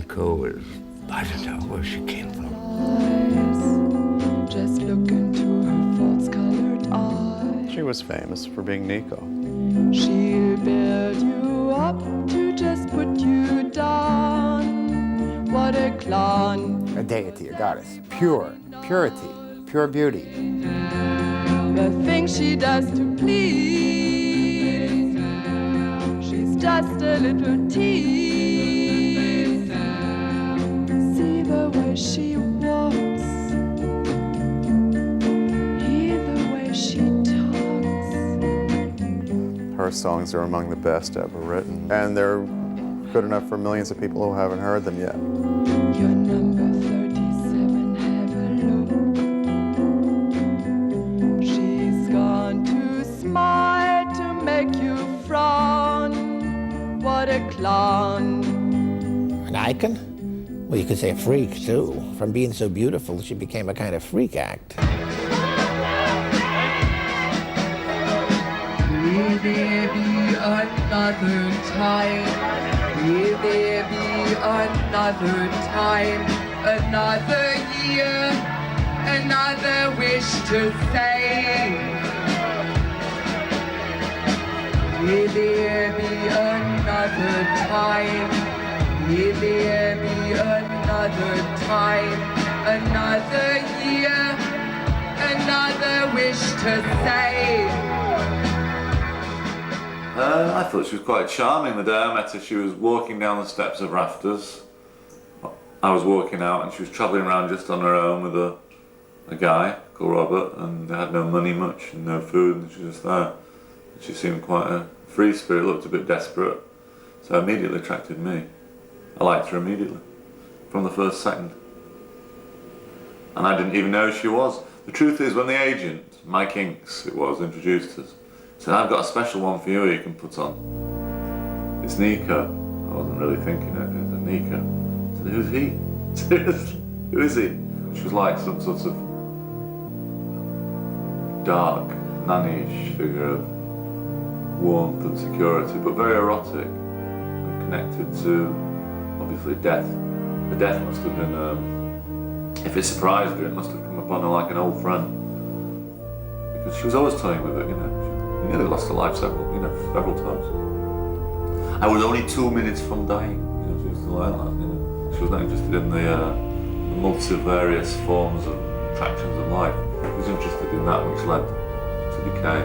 Nico is, I don't know where she came from. Just look into her false-colored eyes. She was famous for being Nico. She'll build you up to just put you down. What a clown. A deity, a goddess. Pure, purity, pure beauty. The things she does to please. She's just a little tease. See the way she walks. Hear the way she talks. Her songs are among the best ever written, and they're good enough for millions of people who haven't heard them yet. Your number 37, have a look. She's gone to smile to make you frown. What a clown. An icon? Well, you could say a freak, too. From being so beautiful, she became a kind of freak act. Will there be another time? Will there be another time? Another year? Another wish to say? Will there be another time? Will there be another time? Another year? Another wish to say? I thought she was quite charming the day I met her. She was walking down the steps of Rafters. I was walking out and she was travelling around just on her own with a guy called Robert, and they had no money much and no food, and she was just there. She seemed quite a free spirit, looked a bit desperate, so immediately attracted me. I liked her immediately, from the first second. And I didn't even know who she was. The truth is, when the agent, Mike Inks it was, introduced us, he said, I've got a special one for you can put on. It's Nico. I wasn't really thinking it, it was Nico. I said, who's he? Seriously, who is he? She was like some sort of dark, nannyish figure of warmth and security, but very erotic and connected to, obviously, death. The death must have been, if it surprised her, it must have come upon her like an old friend. Because she was always toying with it, you know. She nearly lost her life several times. I was only 2 minutes from dying, you know, she was still like that, you know. She was not interested in the multivarious forms of attractions of life. She was interested in that which led to decay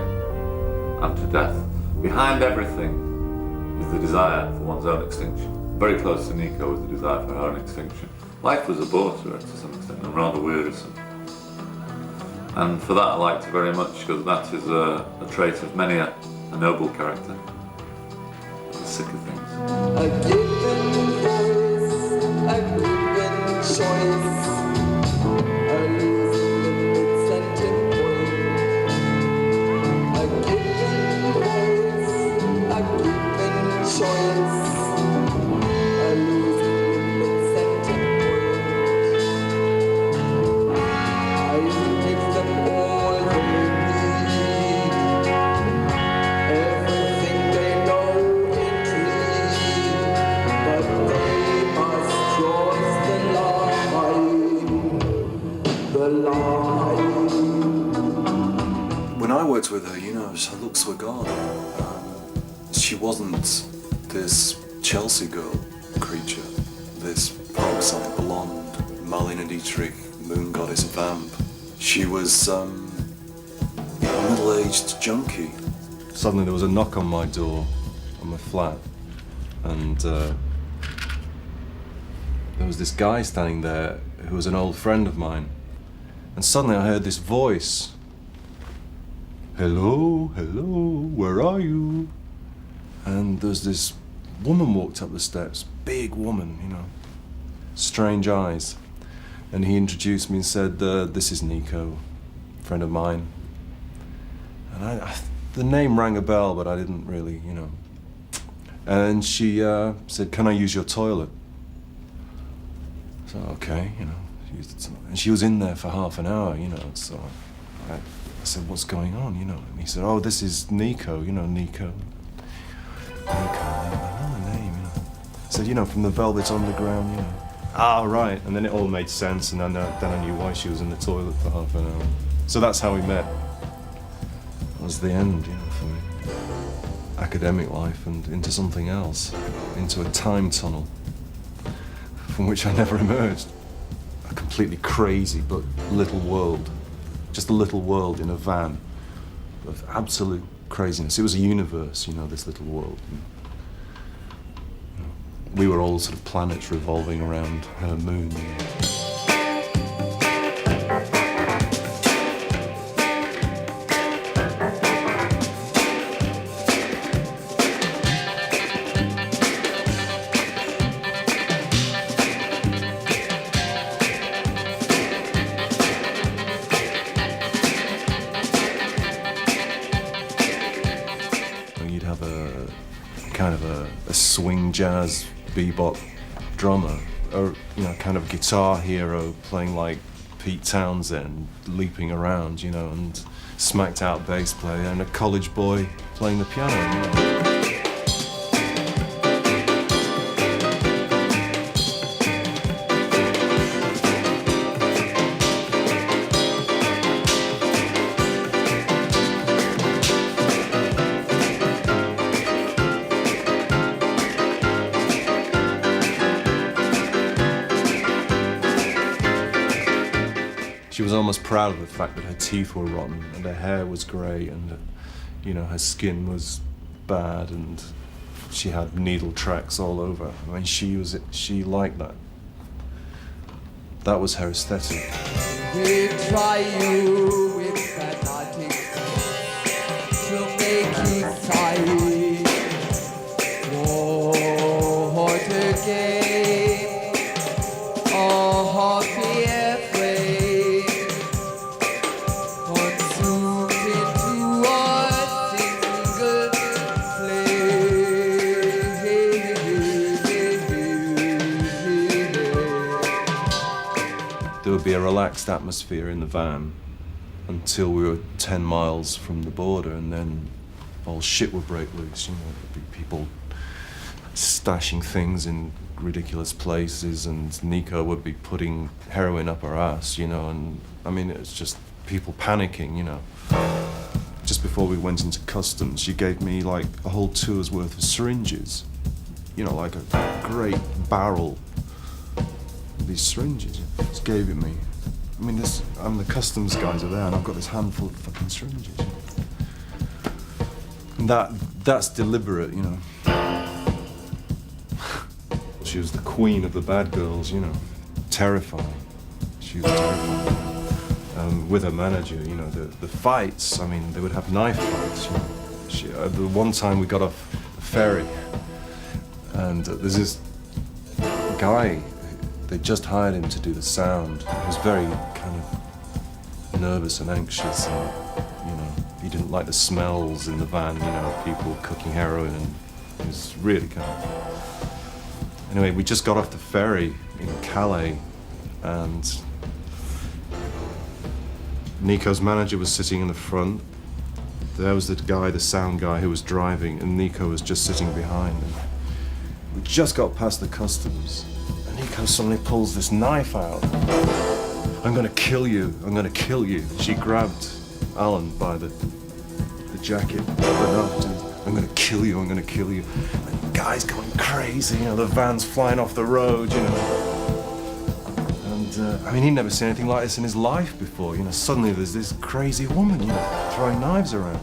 and to death. Behind everything is the desire for one's own extinction. Very close to Nico was the desire for her own extinction. Life was a bore to her to some extent, and rather wearisome. And for that I liked her very much, because that is a trait of many a noble character. The sick of things. A given voice, a given choice, a losing scented point. A given voice, a given choice, a losing scented point. I give them all they need, everything they know in truth, but they must cross the line. When I worked with her, you know, her looks were gone. She wasn't this Chelsea girl creature, this peroxide blonde, Marlene Dietrich, moon goddess vamp. She was a middle-aged junkie. Suddenly there was a knock on my door, on my flat, and there was this guy standing there who was an old friend of mine. And suddenly I heard this voice. Hello, hello, where are you? And there was this woman walked up the steps, big woman, you know, strange eyes. And he introduced me and said, this is Nico, friend of mine. And the name rang a bell, but I didn't really, you know. And she said, can I use your toilet? So, okay, you know, and she was in there for half an hour, you know, so I said, what's going on, you know? And he said, oh, this is Nico, you know, Nico. Nico, I know the name, you know. I said, you know, from the Velvet Underground, you know. Ah, right. And then it all made sense, and then I knew why she was in the toilet for half an hour. So that's how we met. That was the end, you know, for me. Academic life and into something else, into a time tunnel from which I never emerged. A completely crazy but little world. Just a little world in a van of absolute craziness. It was a universe, you know, this little world. We were all sort of planets revolving around her moon. You know. You'd have a swing jazz bebop drummer, or you know, kind of guitar hero playing like Pete Townsend, leaping around, you know, and smacked out bass player, and a college boy playing the piano. You know. She was almost proud of the fact that her teeth were rotten and her hair was grey and, you know, her skin was bad and she had needle tracks all over. I mean, she liked that. That was her aesthetic. We try you with fanatics to make you sigh. What a game, oh, be afraid, consumed into a single There would be a relaxed atmosphere in the van until we were 10 miles from the border, and then all shit would break loose. You know, there'd be people stashing things in ridiculous places, and Nico would be putting heroin up her ass, you know, and I mean, it's just people panicking, you know. Just before we went into customs, she gave me like a whole tour's worth of syringes, you know, like a great barrel of these syringes. Just gave it me. I mean, the customs guys are there, and I've got this handful of fucking syringes. And that's deliberate, you know. She was the queen of the bad girls, you know, terrifying. She was terrifying. With her manager, you know, the fights, I mean, they would have knife fights. You know. The one time we got off a ferry, and there's this guy, they just hired him to do the sound. He was very kind of nervous and anxious, and, you know, he didn't like the smells in the van, you know, people cooking heroin, and it was really kind of... Anyway, we just got off the ferry in Calais, and Nico's manager was sitting in the front. There was the guy, the sound guy, who was driving, and Nico was just sitting behind. And we just got past the customs, and Nico suddenly pulls this knife out. I'm gonna kill you, I'm gonna kill you. She grabbed Alan by the jacket, I'm gonna kill you, I'm gonna kill you. And the guy's going crazy, you know, the van's flying off the road, you know. And, I mean, he'd never seen anything like this in his life before, you know. Suddenly there's this crazy woman, you know, throwing knives around.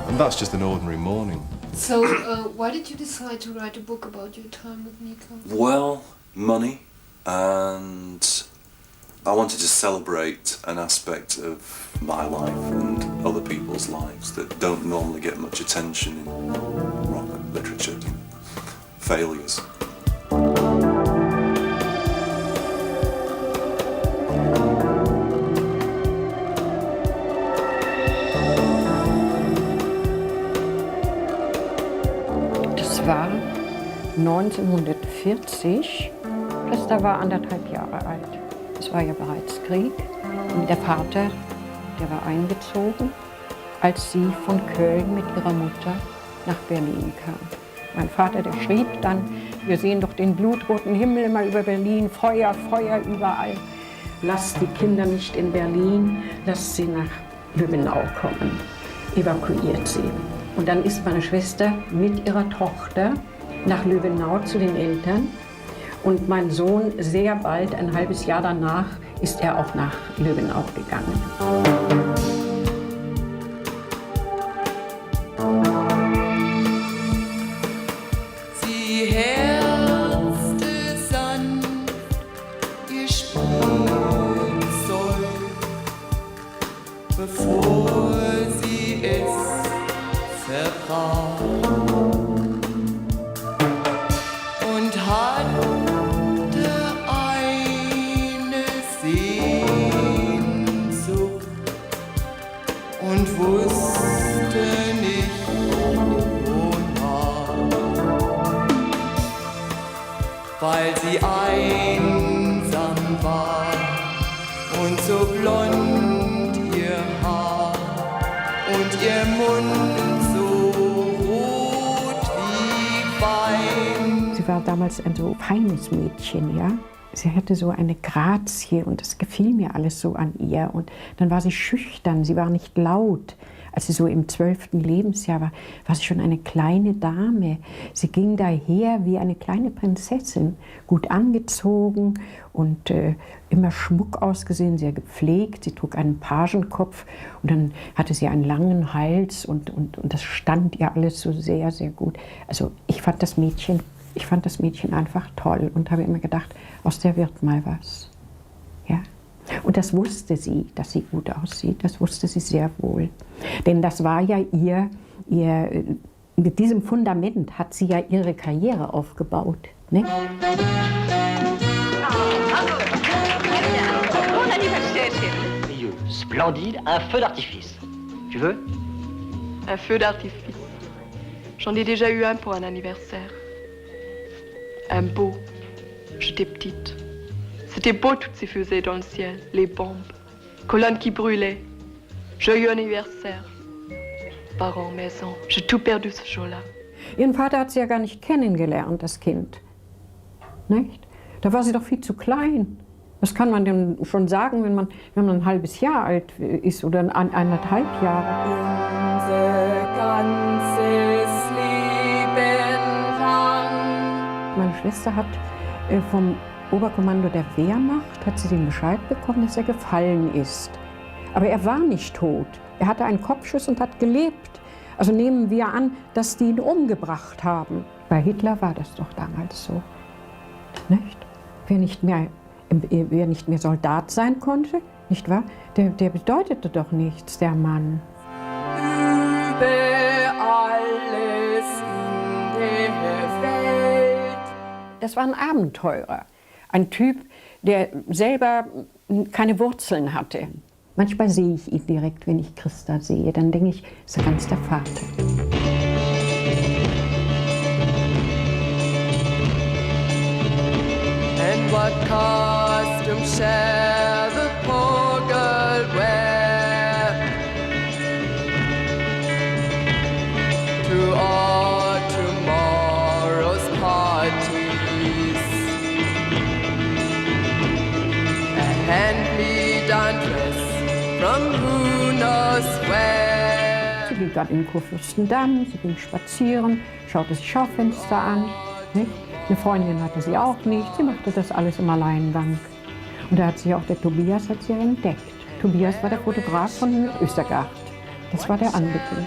And that's just an ordinary morning. So, why did you decide to write a book about your time with Nico? Well, money, and I wanted to celebrate an aspect of my life and other people's lives that don't normally get much attention in rock literature. Failures. Das war 1940. Christa war 1,5 Jahre alt. Es war ja bereits Krieg. Und der Vater, der war eingezogen, als sie von Köln mit ihrer Mutter nach Berlin kam. Mein Vater, der schrieb dann, wir sehen doch den blutroten Himmel immer über Berlin, Feuer, Feuer überall. Lasst die Kinder nicht in Berlin, lasst sie nach Lübbenau kommen, evakuiert sie. Und dann ist meine Schwester mit ihrer Tochter nach Lübbenau zu den Eltern. Und mein Sohn, sehr bald, ein halbes Jahr danach, ist er auch nach Lübbenau gegangen. Sie herzte sanft ihr Spielzeug, bevor sie es verbrach. Und hatte eine Sehnsucht und wusste nicht, wonach, weil sie einsam war und so blond ihr Haar und ihr Mund so rot wie Wein. Sie war damals ein so feines Mädchen, ja. Sie hatte so eine Grazie und das gefiel mir alles so an ihr. Und dann war sie schüchtern, sie war nicht laut. Als sie so im 12. Lebensjahr war, war sie schon eine kleine Dame. Sie ging daher wie eine kleine Prinzessin, gut angezogen und immer Schmuck ausgesehen, sehr gepflegt. Sie trug einen Pagenkopf und dann hatte sie einen langen Hals und das stand ihr alles so sehr, sehr gut. Also ich fand das Mädchen einfach toll und habe immer gedacht, aus der wird mal was. Ja? Und das wusste sie, dass sie gut aussieht, das wusste sie sehr wohl. Denn das war ja mit diesem Fundament hat sie ja ihre Karriere aufgebaut. Ne? Bon anniversaire, chérie. Merveilleux, splendide, un feu d'artifice. Tu veux? Un feu d'artifice. J'en ai déjà eu un pour un anniversaire. Un beau. J'étais petite. C'était beau toutes ces fusées dans le ciel, les bombes, colonnes qui brûlaient. Joyeux anniversaire. Parents, maison. J'ai tout perdu ce jour-là. Ihren Vater hat sie ja gar nicht kennengelernt, das Kind. Nicht? Da war sie doch viel zu klein. Das kann man denn schon sagen, wenn man ein halbes Jahr alt ist oder 1,5 Jahre. Unser ganzes Leben lang. Meine Schwester hat vom Oberkommando der Wehrmacht hat sie den Bescheid bekommen, dass er gefallen ist. Aber er war nicht tot. Er hatte einen Kopfschuss und hat gelebt. Also nehmen wir an, dass die ihn umgebracht haben. Bei Hitler war das doch damals so. Nicht? Wer nicht mehr Soldat sein konnte, nicht wahr? Der bedeutete doch nichts, der Mann. Über alles in der Welt. Das war ein Abenteurer. Ein Typ, der selber keine Wurzeln hatte. Manchmal sehe ich ihn direkt, wenn ich Christa sehe. Dann denke ich, ist er ganz der Vater. And what costume shall the poor girl wear to all tomorrow's parties? A hand-me-down dress from who knows where. Sie ging gerade im Kurfürstendamm, sie ging spazieren, schaute sich Schaufenster an. Nicht? Eine Freundin hatte sie auch nicht, sie machte das alles im Alleingang. Und da hat sich auch der Tobias entdeckt. Tobias war der Fotograf von Östergaard. Das war der Anbeginn.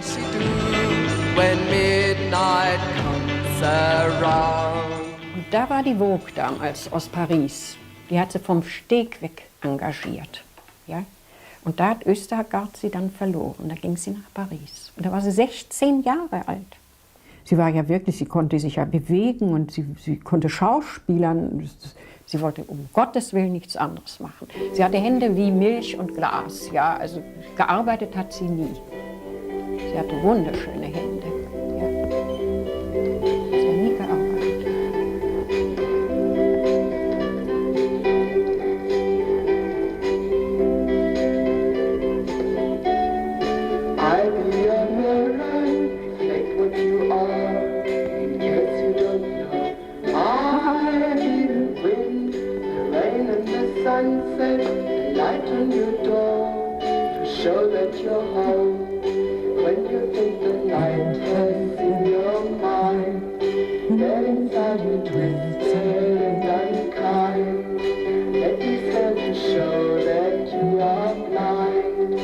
Und da war die Vogue damals aus Paris. Die hat sie vom Steg weg engagiert. Ja? Und da hat Östergaard sie dann verloren. Da ging sie nach Paris. Und da war sie 16 Jahre alt. Sie war ja wirklich, sie konnte sich ja bewegen und sie konnte schauspielern. Sie wollte um Gottes Willen nichts anderes machen. Sie hatte Hände wie Milch und Glas. Ja, also gearbeitet hat sie nie. Sie hatte wunderschöne Hände. Ja. Sie hat nie gearbeitet. sunset, the light on your door, to show that you're home. When you think the night has in your mind, get inside you twisted and unkind. Let me stand to show that you are blind.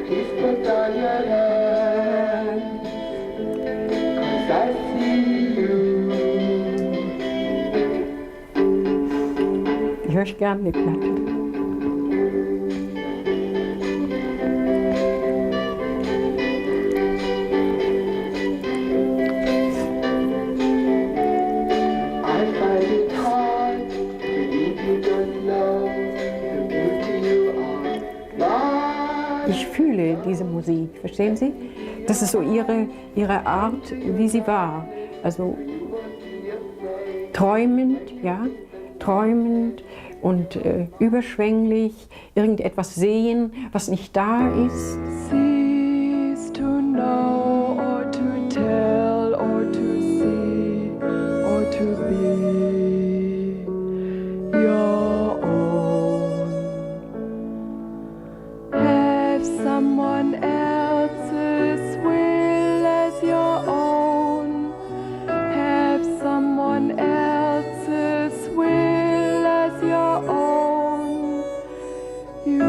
Please put down your hands, 'cause I see you. Ich höre gerne die Platte. Ich fühle diese Musik, verstehen Sie? Das ist so ihre Art, wie sie war. Also träumend, ja, träumend und überschwänglich, irgendetwas sehen, was nicht da ist. Cease to know or to tell or to see or to be your own. Have someone else's will as your own. Have someone else's will as your own. You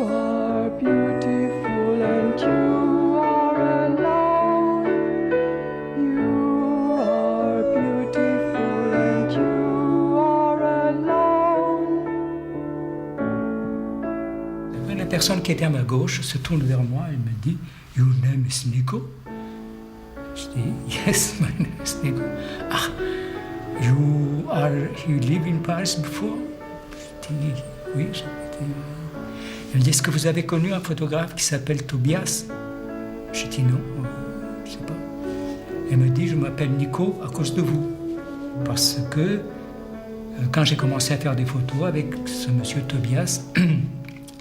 are beautiful and you are alone. You are beautiful and you are alone. La personne qui était à ma gauche se tourne vers moi et me dit « Your name is Nico ?» Je dis « Yes, my name is Nico. »« Ah, you live in Paris before ?» Je dis « Oui, j'habitais... » Elle me dit « Est-ce que vous avez connu un photographe qui s'appelle Tobias ?» Je dis « Non, je ne sais pas. » Elle me dit « Je m'appelle Nico à cause de vous. » Parce que quand j'ai commencé à faire des photos avec ce monsieur Tobias,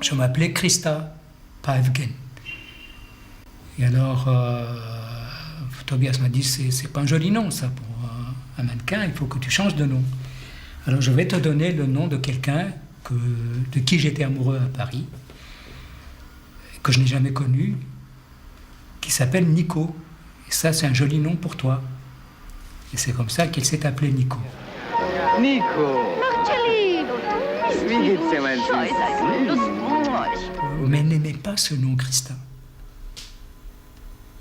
je m'appelais Christa Päffgen. Et alors, Tobias m'a dit, c'est pas un joli nom, ça, pour un mannequin, il faut que tu changes de nom. Alors, je vais te donner le nom de quelqu'un de qui j'étais amoureux à Paris, que je n'ai jamais connu, qui s'appelle Nico. Et ça, c'est un joli nom pour toi. Et c'est comme ça qu'il s'est appelé Nico. Nico! Wie geht's dir, mein Süßes? Mais elle n'aimait pas ce nom, Christa.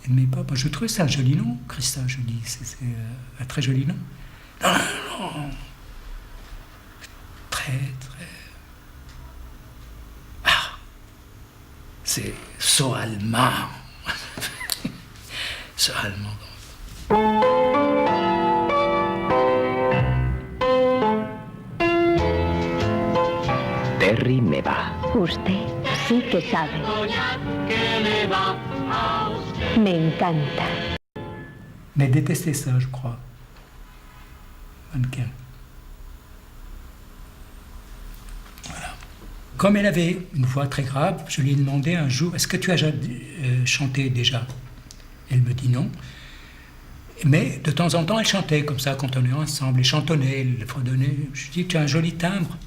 Elle n'aimait pas. Je trouvais ça un joli nom, Christa, je dis. C'est un très joli nom. Non, non, non. Très, très... Ah! C'est so allemand. So allemand. Rimeva. Usted sí que sabe. Me encanta. Mais elle détestait ça, je crois. Mannequin. Voilà. Comme elle avait une voix très grave, je lui ai demandé un jour, est-ce que tu as chanté déjà? Elle me dit non. Mais de temps en temps, elle chantait comme ça, quand on est ensemble. Elle chantonnait, elle fredonnait. Je lui ai dit, tu as un joli timbre.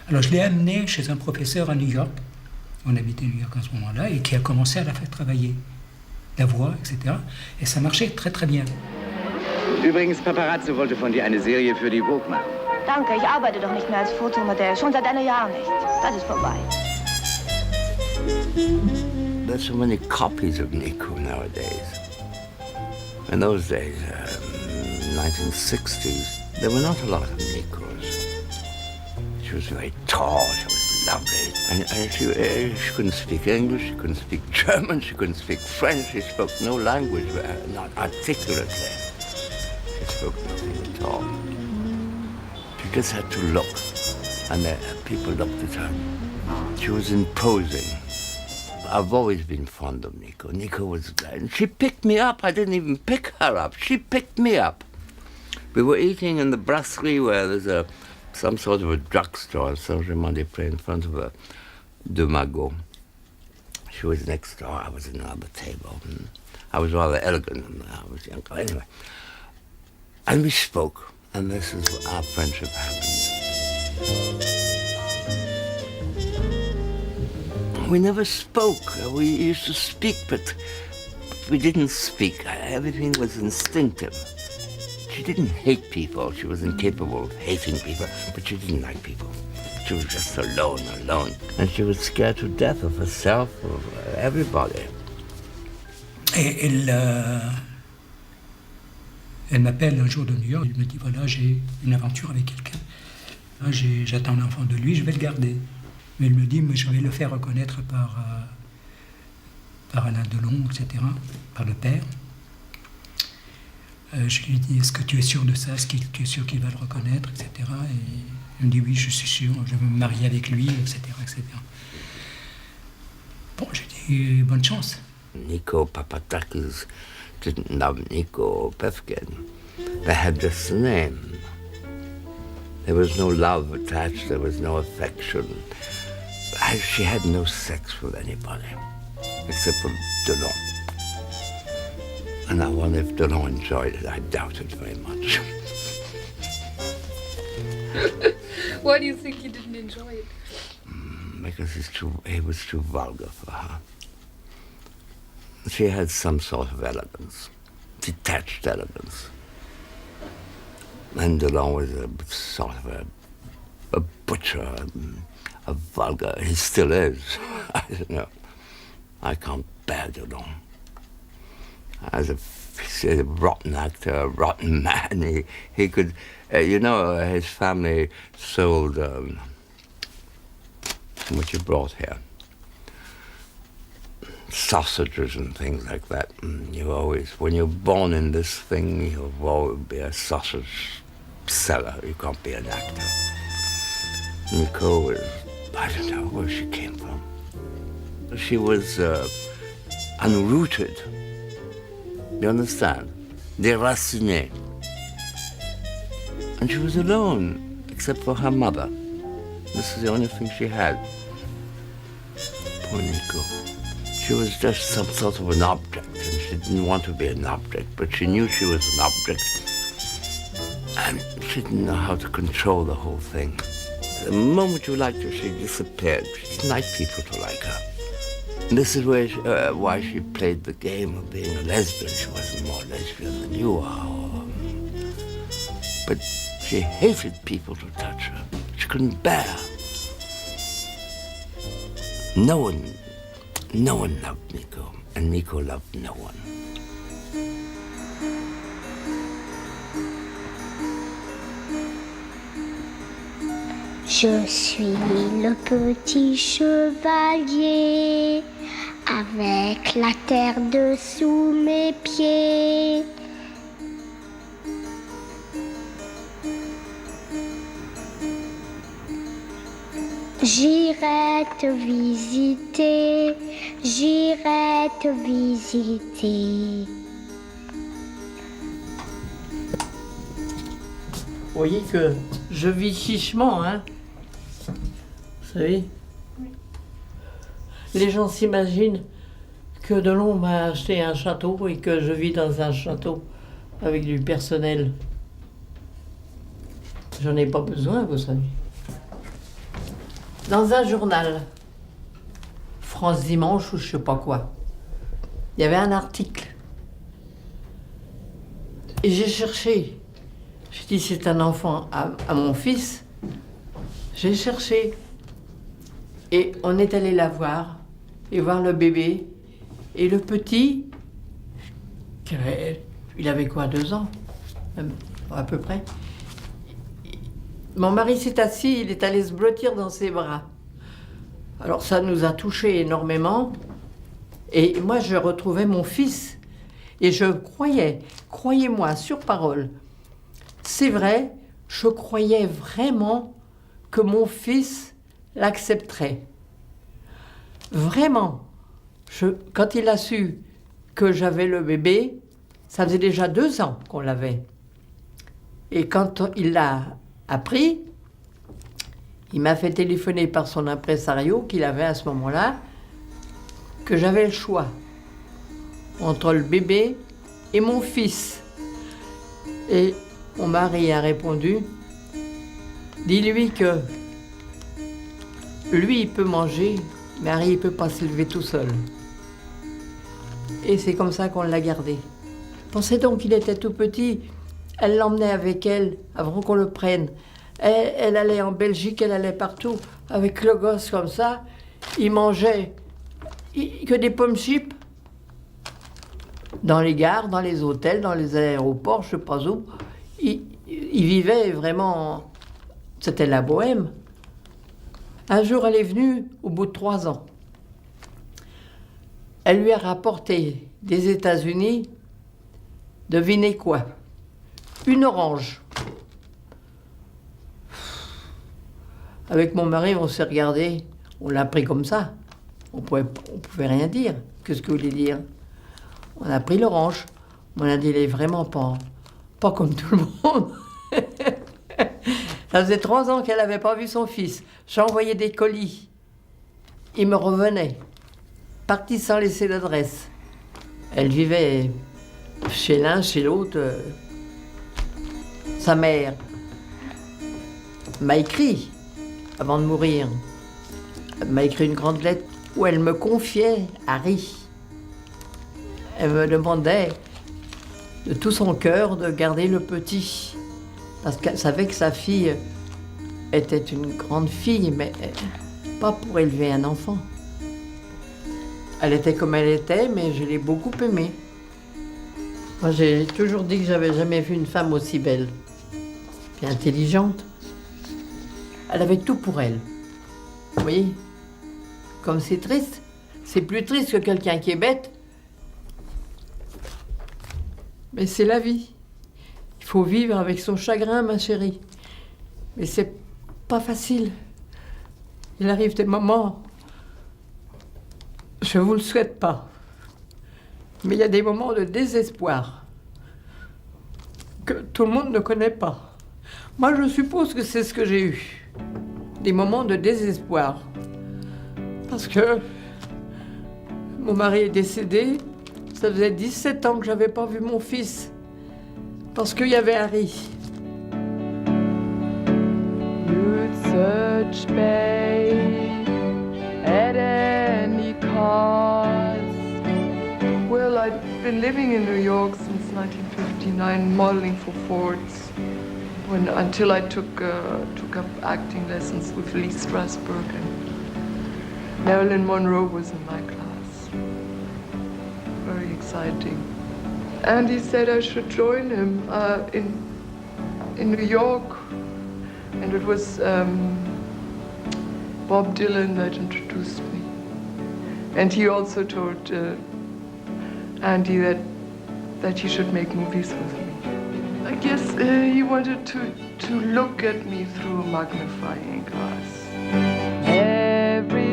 Alors je l'ai amenée chez un professeur à New York, on habitait New York à ce moment-là, et qui a commencé à la faire travailler, la voix, etc. Et ça marchait très très bien. Übrigens, Paparazzo wollte von dir eine Serie für die Vogue machen. Danke, ich arbeite doch nicht mehr als Fotomodell, schon seit einem Jahr nicht. Das ist vorbei. There's so many copies of Nico nowadays. In those days, 1960s, there were not a lot of Nicos. She was very tall, she was lovely. And she couldn't speak English, she couldn't speak German, she couldn't speak French, she spoke no language, not articulately. She spoke nothing at all. She just had to look, and people looked at her. She was imposing. I've always been fond of Nico. Nico was, and she picked me up. I didn't even pick her up. She picked me up. We were eating in the brasserie where there's some sort of a drugstore, Saint-Germain-des-Prés, in front of a de Magot. She was next door. I was in another table. I was rather elegant and I was younger. Anyway, and we spoke, and this is how our friendship happened. We never spoke. We used to speak, but we didn't speak. Everything was instinctive. She didn't hate people. She was incapable of hating people, but she didn't like people. She was just alone. And she was scared to death of herself, of everybody. Et elle m'appelle un jour de New York. Elle me dit, voilà, j'ai une aventure avec quelqu'un. J'attends l'enfant de lui, je vais le garder. Mais elle me dit, mais je vais le faire reconnaître par Alain Delon, etc., par le père. Je lui dis, est-ce que tu es sûr de ça? Est-ce que tu es sûr qu'il va le reconnaître, etc. Et il me dit, oui, je suis sûr, je vais me marier avec lui, etc., etc. Bon, j'ai dit, bonne chance. Nico Papadakis didn't love Nico Päffgen. They had just the name. There was no love attached, there was no affection. She had no sex with anybody, except for Delon. And I wonder if Delon enjoyed it. I doubt it very much. Why do you think he didn't enjoy it? Because he was too vulgar for her. She had some sort of elegance, detached elegance. And Delon was a sort of a butcher, a vulgar. He still is. I don't know. I can't bear Delon. He's a rotten actor, a rotten man. He could, his family sold what you brought here. Sausages and things like that. You always, when you're born in this thing, you'll always be a sausage seller. You can't be an actor. Nico is, I don't know where she came from. She was unrooted. You understand? Déracinée. And she was alone, except for her mother. This is the only thing she had. Poor Nico. She was just some sort of an object, and she didn't want to be an object, but she knew she was an object, and she didn't know how to control the whole thing. The moment you liked her, she disappeared. She didn't like people to like her. And this is why she played the game of being a lesbian. She wasn't more lesbian than you are. But she hated people to touch her. She couldn't bear. No one loved Nico, and Nico loved no one. Je suis le petit chevalier, avec la terre dessous mes pieds. J'irai te visiter, j'irai te visiter. Vous voyez que je vis chichement, hein? Vous savez? Les gens s'imaginent que Delon m'a acheté un château et que je vis dans un château avec du personnel. J'en ai pas besoin, vous savez. Dans un journal, France Dimanche ou je sais pas quoi, il y avait un article. Et j'ai cherché. J'ai dit c'est un enfant à mon fils. J'ai cherché. Et on est allé la voir et voir le bébé. Et le petit, il avait quoi, 2 ans, même, à peu près. Mon mari s'est assis, il est allé se blottir dans ses bras. Alors ça nous a touchés énormément. Et moi, je retrouvais mon fils. Et je croyais, croyez-moi, sur parole, c'est vrai, je croyais vraiment que mon fils l'accepterait. Vraiment. Quand il a su que j'avais le bébé, ça faisait déjà 2 ans qu'on l'avait. Et quand il l'a appris, il m'a fait téléphoner par son impresario qu'il avait à ce moment-là, que j'avais le choix entre le bébé et mon fils. Et mon mari a répondu, dis-lui que lui, il peut manger Mais Harry, il ne peut pas se lever tout seul. Et c'est comme ça qu'on l'a gardé. Pensez donc qu'il était tout petit. Elle l'emmenait avec elle avant qu'on le prenne. Elle allait en Belgique, elle allait partout. Avec le gosse comme ça, il mangeait que des pommes chips. Dans les gares, dans les hôtels, dans les aéroports, je ne sais pas où. Il vivait vraiment... C'était la bohème. Un jour, elle est venue au bout de 3 ans. Elle lui a rapporté des États-Unis, devinez quoi? Une orange. Avec mon mari, on s'est regardé, on l'a pris comme ça. On pouvait rien dire. Qu'est-ce que vous voulez dire? On a pris l'orange. On a dit, il est vraiment pas comme tout le monde. Ça faisait 3 ans qu'elle n'avait pas vu son fils. J'envoyais des colis. Il me revenait. Parti sans laisser d'adresse. Elle vivait chez l'un, chez l'autre. Sa mère m'a écrit, avant de mourir, elle m'a écrit une grande lettre où elle me confiait Harry. Elle me demandait de tout son cœur de garder le petit. Parce qu'elle savait que sa fille était une grande fille, mais pas pour élever un enfant. Elle était comme elle était, mais je l'ai beaucoup aimée. Moi, j'ai toujours dit que j'avais jamais vu une femme aussi belle et intelligente. Elle avait tout pour elle. Vous voyez? Comme c'est triste. C'est plus triste que quelqu'un qui est bête. Mais c'est la vie. Il faut vivre avec son chagrin, ma chérie. Mais c'est pas facile. Il arrive des moments... Je vous le souhaite pas. Mais il y a des moments de désespoir que tout le monde ne connaît pas. Moi, je suppose que c'est ce que j'ai eu. Des moments de désespoir. Parce que mon mari est décédé. Ça faisait 17 ans que j'avais pas vu mon fils. Parce qu'il y avait Harry. You'd search me at any cost. Well, I'd been living in New York since 1959, modeling for Fords, until I took up acting lessons with Lee Strasberg, and Marilyn Monroe was in my class. Very exciting. And he said I should join him in New York, and it was Bob Dylan that introduced me. And he also told Andy that he should make movies with me. I guess he wanted to look at me through a magnifying glass. Everybody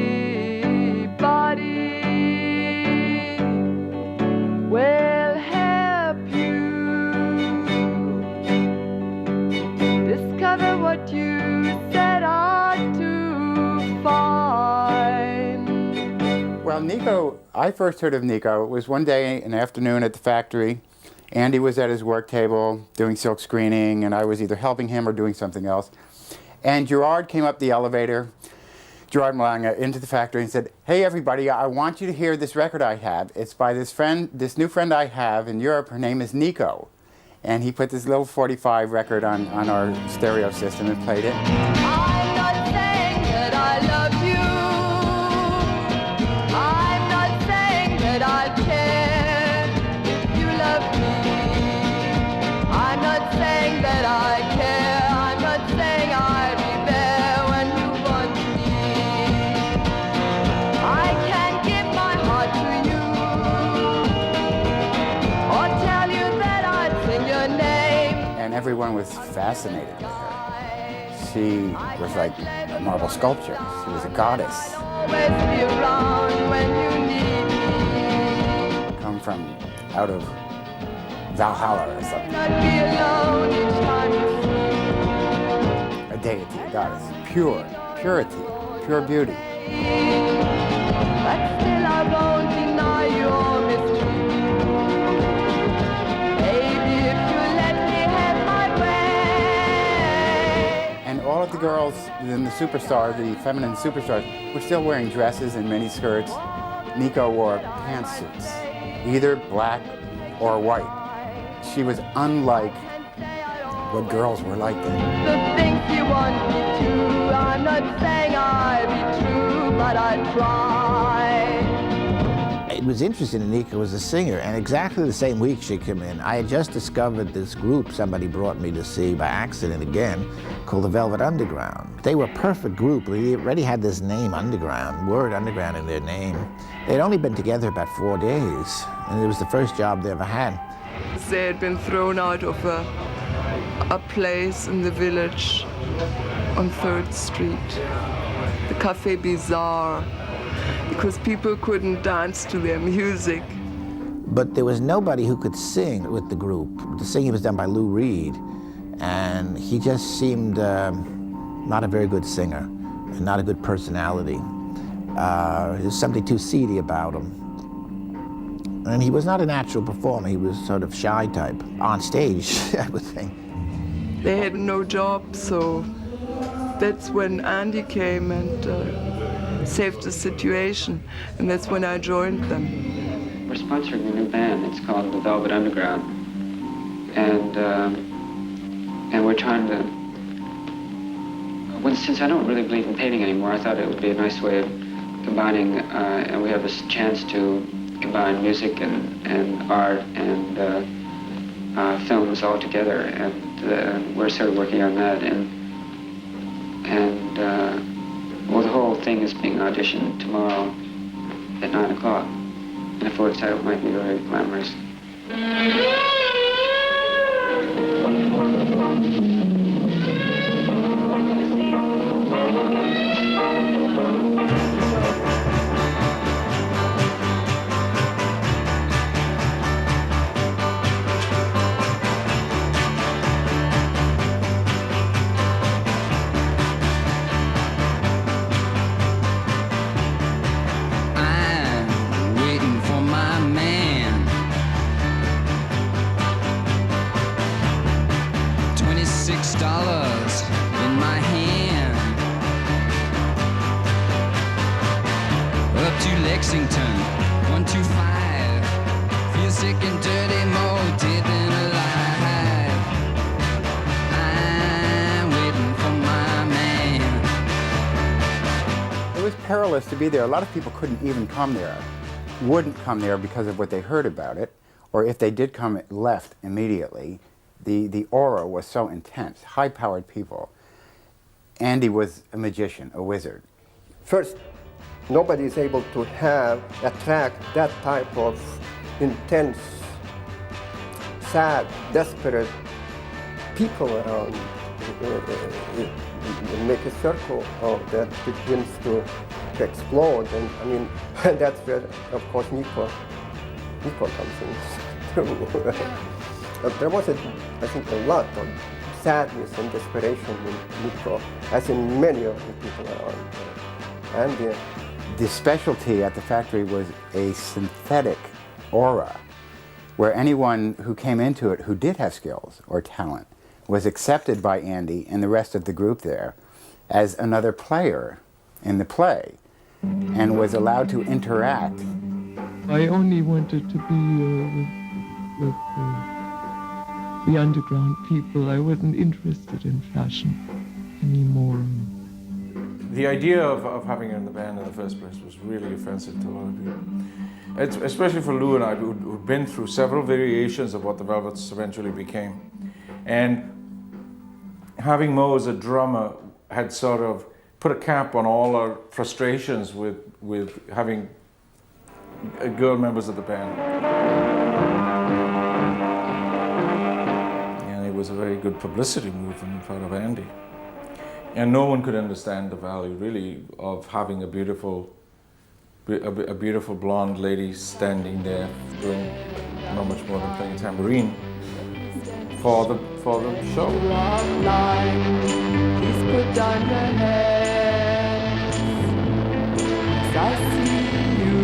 will help you discover what you set out to find. Well, Nico, I first heard of Nico. It was one day, an afternoon at the factory. Andy was at his work table doing silk screening, and I was either helping him or doing something else. And Gerard came up the elevator, Gerard Malanga, into the factory and said, "Hey everybody, I want you to hear this record I have. It's by this new friend I have in Europe. Her name is Nico." And he put this little 45 record on our stereo system and played it. I'm not saying that I love you. I'm not saying that I care if you love me. I'm not saying that I care. I'm not saying I'll be there when you want me. I can't give my heart to you or tell you that I'd sing your name. And everyone was fascinated with her. She was like a marble sculpture. She was a goddess. Always be around when you need me. Come from out of Valhalla or something. Not be alone each time you see. A deity, a goddess. Purity, pure beauty. But still I won't deny your mystery. Baby, if you let me have my way. And all of the girls in the superstar, the feminine superstars, were still wearing dresses and mini skirts. Nico wore pantsuits, either black or white. She was unlike what girls were like then. The things you want me to, I'm not saying I'll be true, but I try. It was interesting that Nico was a singer, and exactly the same week she came in, I had just discovered this group somebody brought me to see by accident again, called the Velvet Underground. They were a perfect group. They already had this name, Underground, word Underground in their name. They'd only been together about 4 days, and it was the first job they ever had. They had been thrown out of a place in the village on 3rd Street, the Café Bizarre, because people couldn't dance to their music. But there was nobody who could sing with the group. The singing was done by Lou Reed, and he just seemed not a very good singer and not a good personality. There's something too seedy about him. And he was not a natural performer. He was sort of shy type. On stage, I would think. They had no job, so that's when Andy came and saved the situation, and that's when I joined them. We're sponsoring a new band. It's called the Velvet Underground, and we're trying to. Well, since I don't really believe in painting anymore, I thought it would be a nice way of combining, and we have this chance to combine music and art and films all together, and we're sort of working on that, and well, the whole thing is being auditioned tomorrow at 9 o'clock, and if it works out, it might be very glamorous. Perilous to be there. A lot of people couldn't even come there, wouldn't come there because of what they heard about it, or if they did come, it left immediately. The aura was so intense, high-powered people. Andy was a magician, a wizard. First, nobody is able to attract that type of intense, sad, desperate people around. Make a circle of that begins to explode, and I mean that's where, of course, Nico comes in. There was, I think, a lot of sadness and desperation in Nico, as in many of the people around. And the specialty at the factory was a synthetic aura, where anyone who came into it who did have skills or talent was accepted by Andy and the rest of the group there as another player in the play and was allowed to interact. I only wanted to be with the underground people. I wasn't interested in fashion anymore. The idea of having her in the band in the first place was really offensive to a lot of people. Especially for Lou and I, who'd been through several variations of what the Velvets eventually became. And having Mo as a drummer had sort of put a cap on all our frustrations with having girl members of the band. And it was a very good publicity move on the part of Andy. And no one could understand the value, really, of having a beautiful blonde lady standing there doing not much more than playing tambourine for the show. Please put down your head, I see you.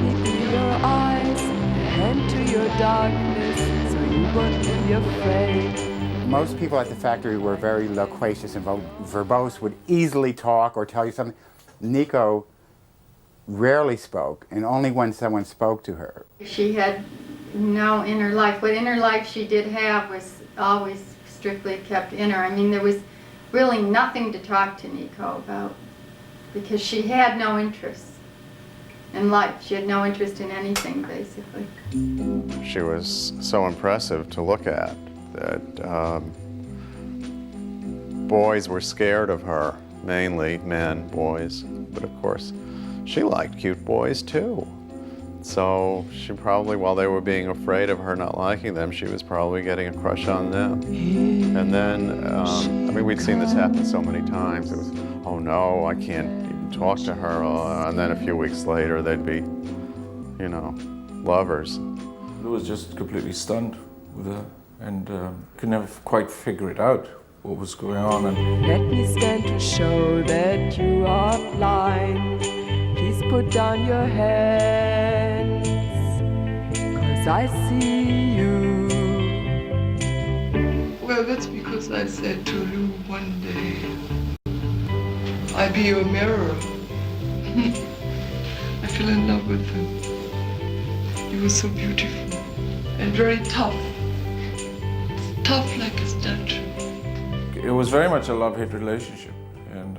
me through your eyes and to your darkness, so you won't be afraid. Most people at the factory were very loquacious and verbose, would easily talk or tell you something. Nico rarely spoke, and only when someone spoke to her. She had no inner life. What inner life she did have was always strictly kept in her. I mean, there was really nothing to talk to Nico about because she had no interest in life. She had no interest in anything, basically. She was so impressive to look at that boys were scared of her, mainly men, boys, but of course she liked cute boys too. So she probably, while they were being afraid of her not liking them, she was probably getting a crush on them. And then, I mean, we'd seen this happen so many times. It was, oh no, I can't even talk to her. And then a few weeks later, they'd be, you know, lovers. Lou was just completely stunned with her and could never quite figure it out, what was going on. And let me stand to show that you are blind. Please put down your hands, 'cause I see you. Well, that's because I said to Lou one day, I'll be your mirror. I fell in love with him. He was so beautiful and very tough. Tough like a statue. it was very much a love-hate relationship. And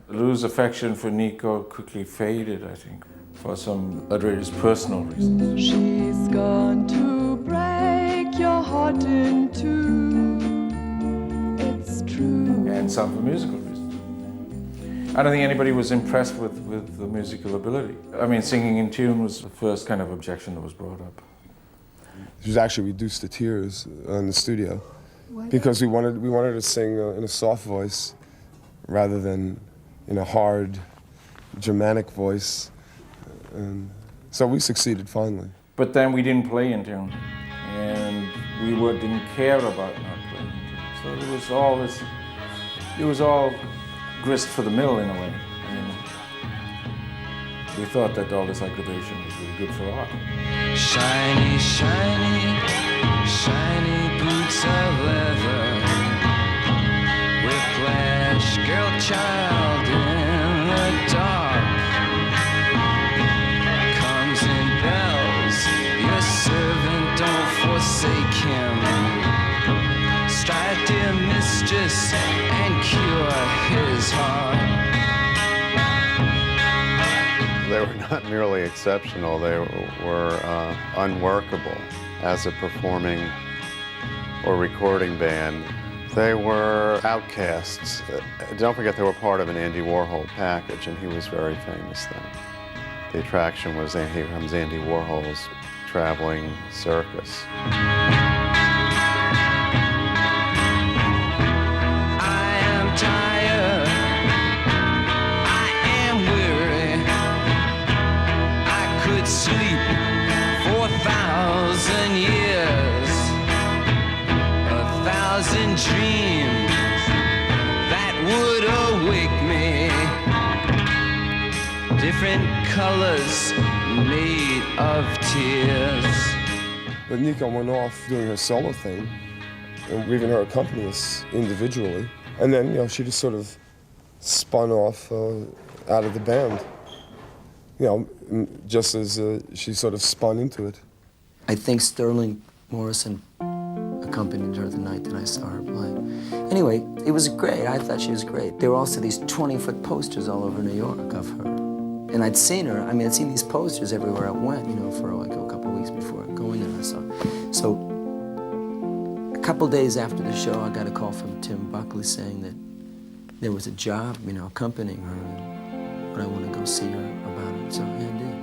Lou's affection for Nico quickly faded, I think, for some outrageous personal reasons. She's gone to break your heart in two. It's true. And some for musical reasons. I don't think anybody was impressed with the musical ability. I mean, singing in tune was the first kind of objection that was brought up. She was actually reduced to tears in the studio because we wanted her to sing in a soft voice rather than in a hard, Germanic voice. And so we succeeded finally. But then we didn't play in tune, and we didn't care about not playing in tune. So it was all grist for the mill in a way. I mean, we thought that all this aggravation was really good for art. Shiny, shiny, shiny boots of leather. Whiplash, girl child in the dark. Comes in bells, your servant, don't forsake him. Strike dear mistress and cure his heart. They were not merely exceptional, they were unworkable as a performing or recording band. They were outcasts. Don't forget they were part of an Andy Warhol package, and he was very famous then. The attraction was, here comes Andy Warhol's traveling circus. I am tired, I am weary. I could sleep for 1,000 years, 1,000 dreams that would awake me. Different colors made of tears. But Nico went off doing her solo thing, and we even her accompany us individually. And then, she just sort of spun off out of the band. Just as she sort of spun into it. I think Sterling Morrison accompanied her the night that I saw her play. Anyway, it was great. I thought she was great. There were also these 20-foot posters all over New York of her. And I'd seen her, I'd seen these posters everywhere I went, for like a couple of weeks before going there. So a couple of days after the show, I got a call from Tim Buckley saying that there was a job, accompanying her, and would I want to go see her about it. So yeah, I did.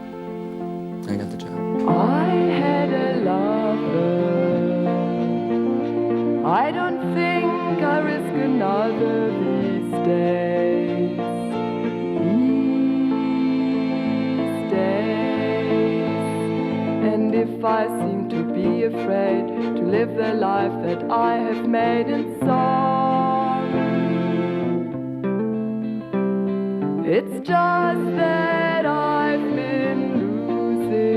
I got the job. I had a lover. I don't think I risk another these days. These days. And if I seem to be afraid to live the life that I have made in song, it's just that I've been losing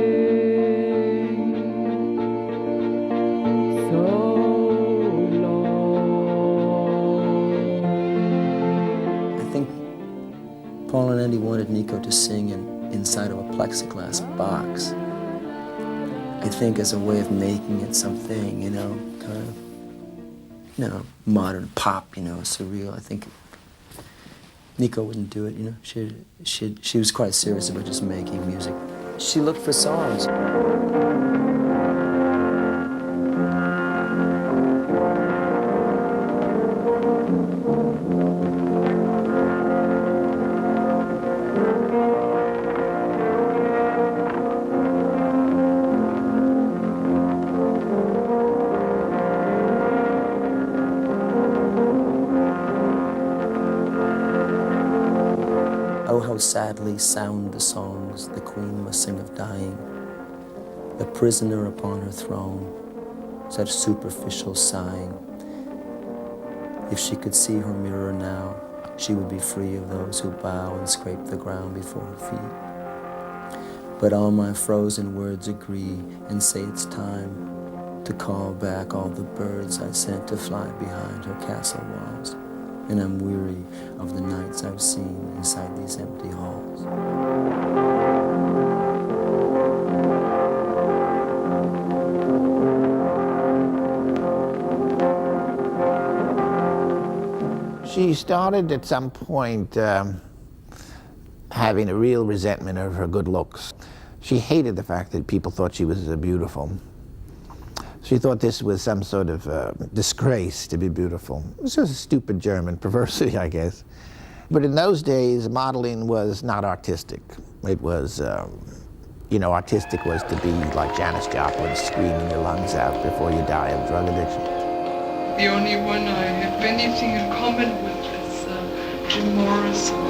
wanted Nico to sing inside of a plexiglass box. I think as a way of making it something, you know, kind of, you know, modern pop, you know, surreal. I think Nico wouldn't do it, you know. She was quite serious about just making music. She looked for songs. Oh, how sadly sound the songs the queen must sing of dying. A prisoner upon her throne, such superficial sighing. If she could see her mirror now, she would be free of those who bow and scrape the ground before her feet. But all my frozen words agree and say it's time to call back all the birds I sent to fly behind her castle walls. And I'm weary of the nights I've seen inside these empty halls. She started at some point having a real resentment of her good looks. She hated the fact that people thought she was beautiful. She thought this was some sort of disgrace to be beautiful. It was just a stupid German perversity, I guess. But in those days, modeling was not artistic. It was, you know, artistic was to be like Janis Joplin, screaming your lungs out before you die of drug addiction. The only one I have anything in common with is Jim Morrison.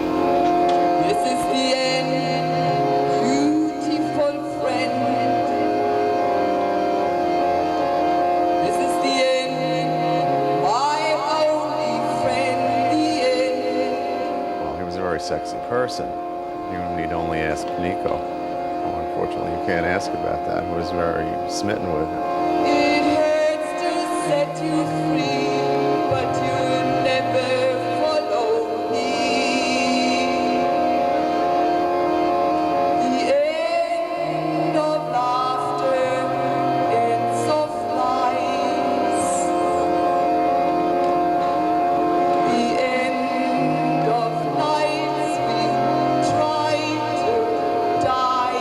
This is the end, beautiful friend. This is the end, my only friend, the end. Well, he was a very sexy person. You need only ask Nico. Well, unfortunately, you can't ask about that. He was very smitten with him. It hurts to set you free, but you never follow me. The end of laughter, ends of lies. The end of nights we try to die.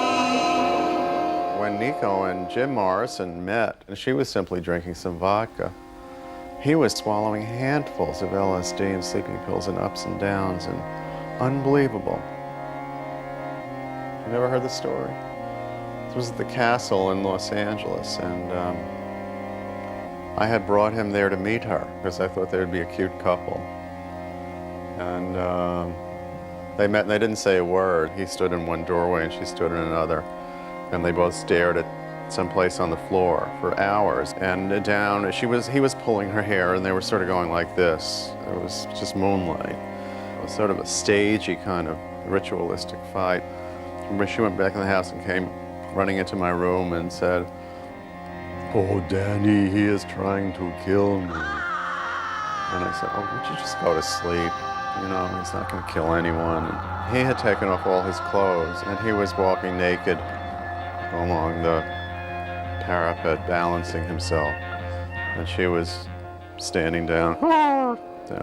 When Nico and Jim Morrison met, and she was simply drinking some vodka, he was swallowing handfuls of LSD and sleeping pills and ups and downs, and unbelievable. You never heard the story? This was at the castle in Los Angeles, and I had brought him there to meet her because I thought they would be a cute couple. And they met and they didn't say a word. He stood in one doorway and she stood in another, and they both stared at someplace on the floor for hours. And down, he was pulling her hair, and they were sort of going like this. It was just moonlight. It was sort of a stagey kind of ritualistic fight. She went back in the house and came running into my room and said, "Oh, Danny, he is trying to kill me." And I said, "Oh, would you just go to sleep? You know, he's not going to kill anyone." And he had taken off all his clothes, and he was walking naked along the parapet, balancing himself, and she was standing down.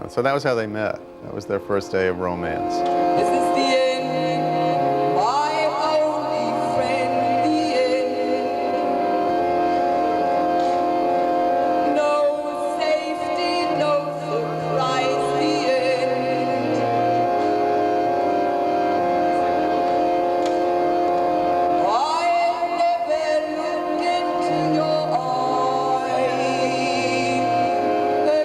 So that was how they met. That was their first day of romance. This is the end, my only friend, the end. No safety, no surprise, the end. I'll never look into your eyes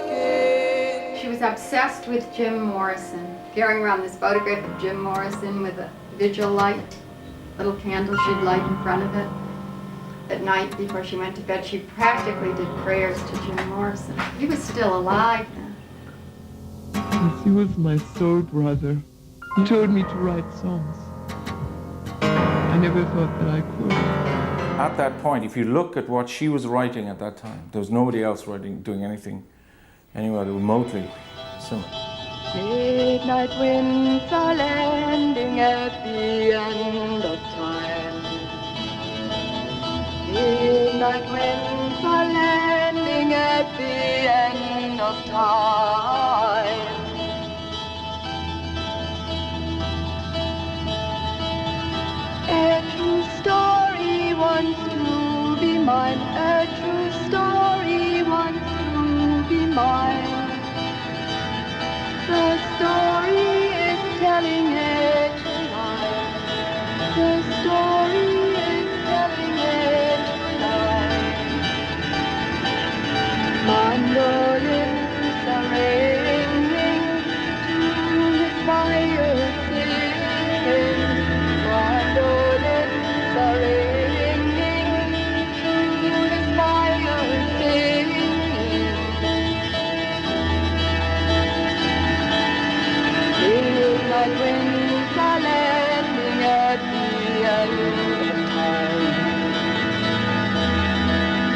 again. She was obsessed with Jim Morrison, carrying around this photograph of Jim Morrison with a vigil light, little candle she'd light in front of it. At night before she went to bed, she practically did prayers to Jim Morrison. He was still alive then. Yes, he was my soul brother. He told me to write songs. I never thought that I could. At that point, if you look at what she was writing at that time, there was nobody else doing anything anywhere remotely similar. Midnight winds are landing at the end of time. Midnight winds are landing at the end of time. A true story wants to be mine. A true story wants to be mine. The story is telling it tonight. The story is telling it tonight. Mandolins are ringing to his fire singing. Mandolins are ringing to his fire singing. Midnight winds are landing at the end of time.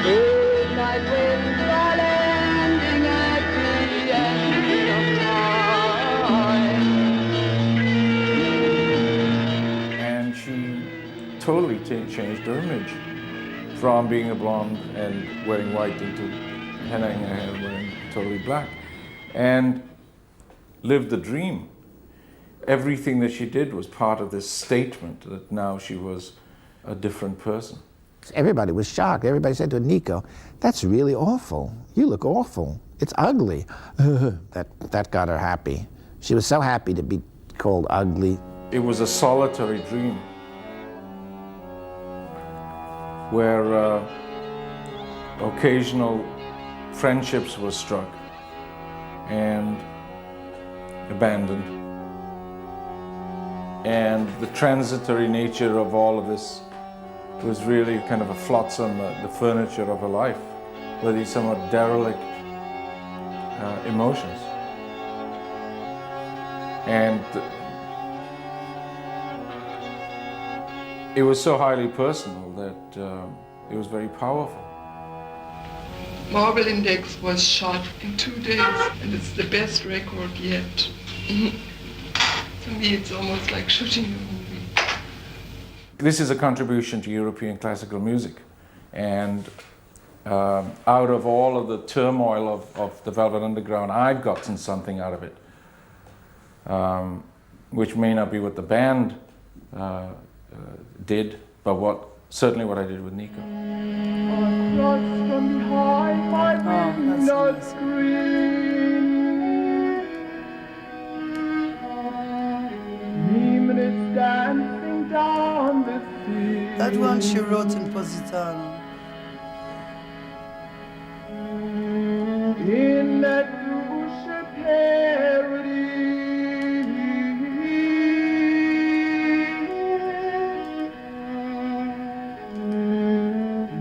Midnight winds are landing at the end of time. And she totally changed her image from being a blonde and wearing white into henna in her hair, wearing totally black, and lived the dream. Everything that she did was part of this statement that now she was a different person. Everybody was shocked. Everybody said to Nico, "That's really awful. You look awful. It's ugly." That got her happy. She was so happy to be called ugly. It was a solitary dream where occasional friendships were struck and abandoned. And the transitory nature of all of this was really kind of a flotsam, the furniture of her life, with these somewhat derelict emotions. And it was so highly personal that it was very powerful. Marble Index was shot in 2 days, and it's the best record yet. To me, it's almost like shooting a movie. This is a contribution to European classical music. And out of all of the turmoil of the Velvet Underground, I've gotten something out of it, which may not be what the band did, but certainly what I did with Nico. Across from behind my window screen, Demon is dancing down the sea. That one she wrote in Positano. In that douche parody,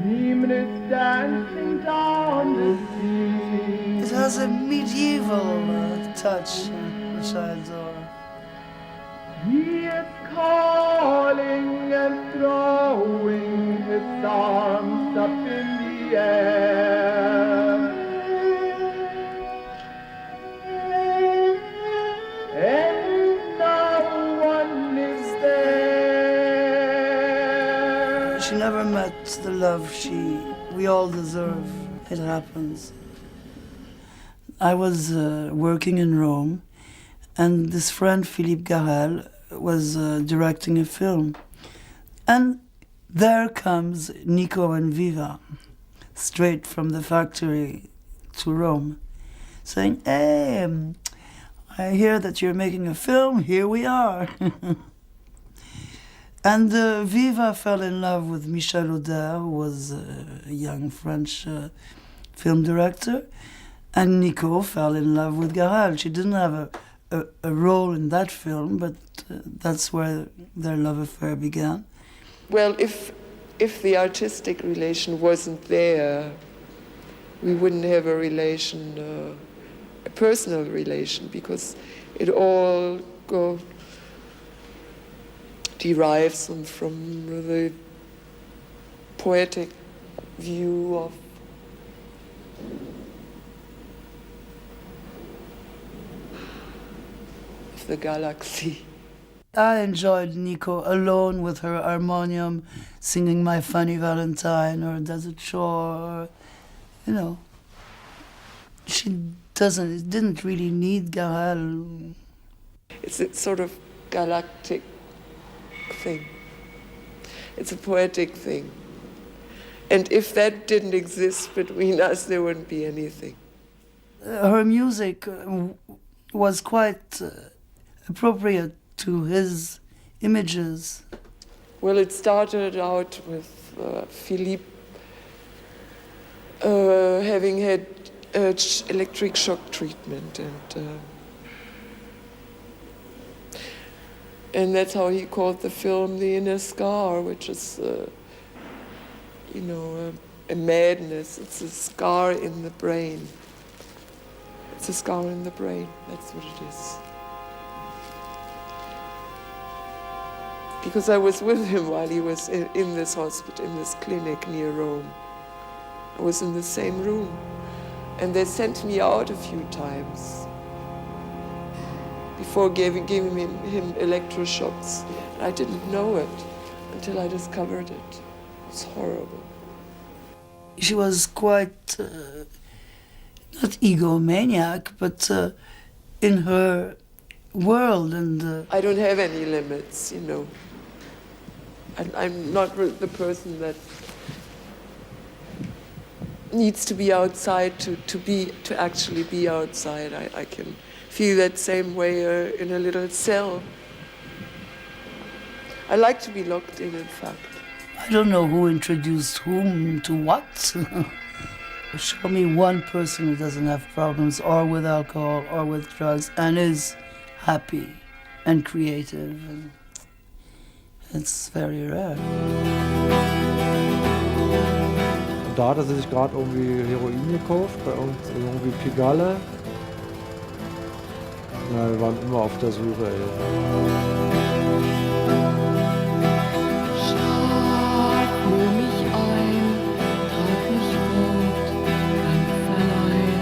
Demon is dancing down the sea. It has a medieval touch, which I adore. He is calling and throwing his arms up in the air. And no one is there. She never met the love we all deserve. It happens. I was working in Rome, and this friend Philippe Garel was directing a film. And there comes Nico and Viva, straight from the factory to Rome, saying, "Hey, I hear that you're making a film, here we are." And Viva fell in love with Michel Auder, who was a young French film director, and Nico fell in love with Garel. She didn't have a role in that film, but that's where their love affair began. Well, if the artistic relation wasn't there, we wouldn't have a relation, a personal relation, because it all derives from the poetic view of of the galaxy. I enjoyed Nico alone with her harmonium, singing My Funny Valentine or Desert Shore. You know, she didn't really need Gahal. It's a sort of galactic thing. It's a poetic thing. And if that didn't exist between us, there wouldn't be anything. Her music was quite appropriate to his images. Well, it started out with Philippe having had electric shock treatment, and that's how he called the film The Inner Scar, which is, you know, a madness. It's a scar in the brain. It's a scar in the brain, that's what it is. Because I was with him while he was in this hospital, in this clinic near Rome. I was in the same room. And they sent me out a few times before giving him electroshocks. I didn't know it until I discovered it. It's horrible. She was quite, not egomaniac, but in her world. And I don't have any limits, you know. I'm not the person that needs to be outside to actually be outside. I can feel that same way in a little cell. I like to be locked in fact. I don't know who introduced whom to what. Show me one person who doesn't have problems or with alcohol or with drugs and is happy and creative. And it's very rare. Da hat er sich gerade irgendwie Heroin gekauft, bei uns irgendwie Pigalle. Ja, wir waren immer auf der Suche, ey. Hol mich ein, trag mich fort, ganz allein